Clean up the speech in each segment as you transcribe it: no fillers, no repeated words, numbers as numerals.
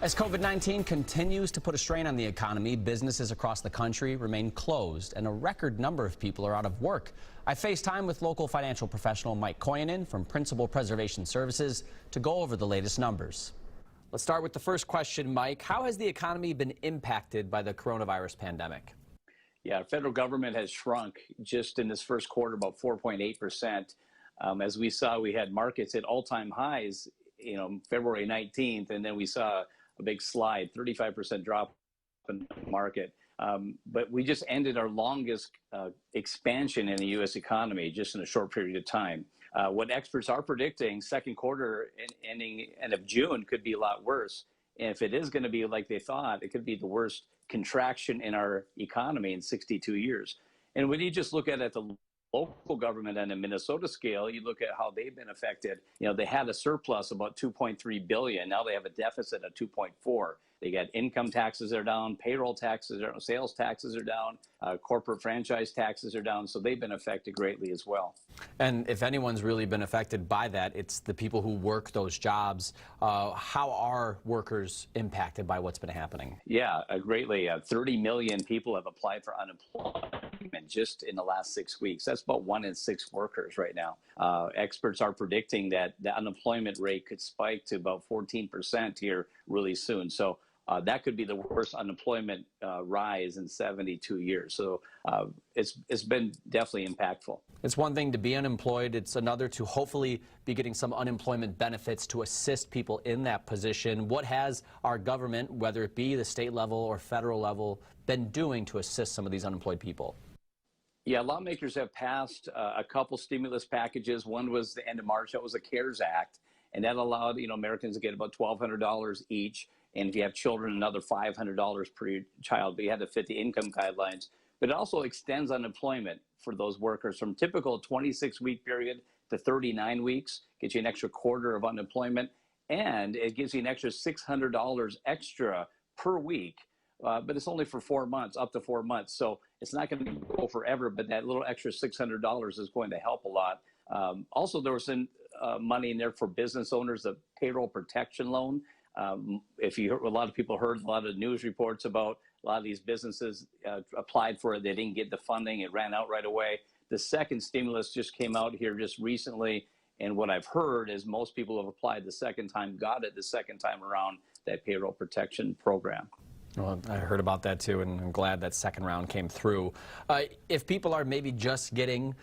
As COVID-19 continues to put a strain on the economy, businesses across the country remain closed and a record number of people are out of work. I FaceTime with local financial professional Mike Kojonen from Principal Preservation Services to go over the latest numbers. Let's start with the first question, Mike. How has the economy been impacted by the coronavirus pandemic? Yeah, federal government has shrunk just in this first quarter about 4.8%. As we saw, we had markets at all-time highs, February 19th, and then we saw a big slide, 35% drop in the market. But we just ended our longest expansion in the U.S. economy just in a short period of time. What experts are predicting, second quarter ending end of June could be a lot worse. And if it is going to be like they thought, it could be the worst contraction in our economy in 62 years. And when you just look at the local government on a Minnesota scale, you look at how they've been affected. They had a surplus about $2.3 billion. Now they have a deficit of 2.4. They got income taxes are down, payroll taxes are down, sales taxes are down, corporate franchise taxes are down. So they've been affected greatly as well. And if anyone's really been affected by that, it's the people who work those jobs. How are workers impacted by what's been happening? Yeah, greatly. 30 million people have applied for unemployment just in the last 6 weeks. That's about 1 in 6 workers right now. Experts are predicting that the unemployment rate could spike to about 14% here really soon. So that could be the worst unemployment rise in 72 years. So it's been definitely impactful. It's one thing to be unemployed. It's another to hopefully be getting some unemployment benefits to assist people in that position. What has our government, whether it be the state level or federal level, been doing to assist some of these unemployed people? Yeah, lawmakers have passed a couple stimulus packages. One was the end of March. That was the CARES Act. And that allowed, Americans to get about $1,200 each. And if you have children, another $500 per child. But you had to fit the income guidelines. But it also extends unemployment for those workers from typical 26-week period to 39 weeks, gets you an extra quarter of unemployment. And it gives you an extra $600 extra per week. But it's only for 4 months, up to 4 months. So it's not going to go forever, but that little extra $600 is going to help a lot. Also, there was some money in there for business owners, the payroll protection loan. If you heard, a lot of people heard a lot of news reports about a lot of these businesses applied for it. They didn't get the funding. It ran out right away. The second stimulus just came out here just recently. And what I've heard is most people who have applied the second time got it the second time around, that payroll protection program. Well, I heard about that too, and I'm glad that second round came through. If people are maybe just getting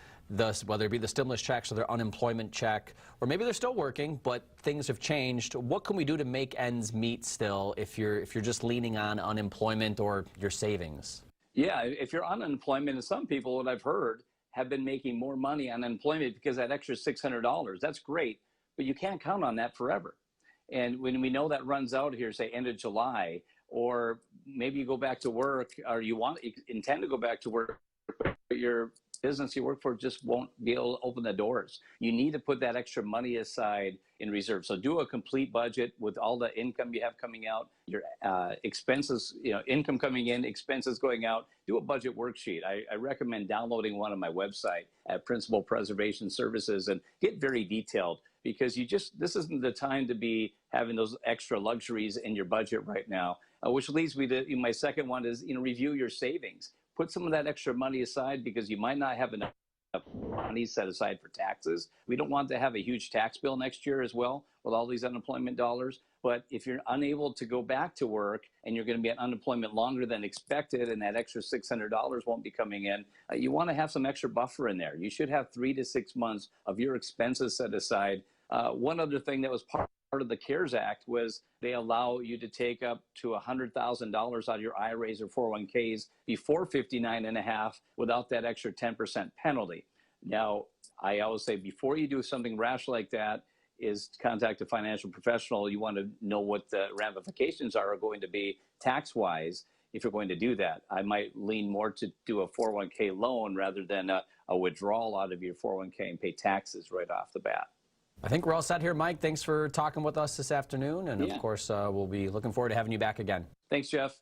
whether it be the stimulus checks or their unemployment check, or maybe they're still working, but things have changed, what can we do to make ends meet still if you're just leaning on unemployment or your savings? Yeah, if you're on unemployment, and some people, what I've heard, have been making more money on unemployment because that extra $600, that's great, but you can't count on that forever. And when we know that runs out here, say end of July, or maybe you go back to work, or you intend to go back to work, but your business you work for just won't be able to open the doors. You need to put that extra money aside in reserve. So do a complete budget with all the income you have coming out, your expenses, income coming in, expenses going out. Do a budget worksheet. I recommend downloading one on my website at Principal Preservation Services and get very detailed, because this isn't the time to be having those extra luxuries in your budget right now. Which leads me to my second one is, review your savings. Put some of that extra money aside, because you might not have enough money set aside for taxes. We don't want to have a huge tax bill next year as well with all these unemployment dollars. But if you're unable to go back to work and you're going to be on unemployment longer than expected, and that extra $600 won't be coming in, you want to have some extra buffer in there. You should have 3 to 6 months of your expenses set aside. One other thing that was part of the CARES Act was they allow you to take up to $100,000 out of your IRAs or 401ks before 59 and a half without that extra 10% penalty. Now, I always say before you do something rash like that is contact a financial professional. You want to know what the ramifications are going to be tax-wise if you're going to do that. I might lean more to do a 401k loan rather than a withdrawal out of your 401k and pay taxes right off the bat. I think we're all set here, Mike. Thanks for talking with us this afternoon. And, of course, we'll be looking forward to having you back again. Thanks, Jeff.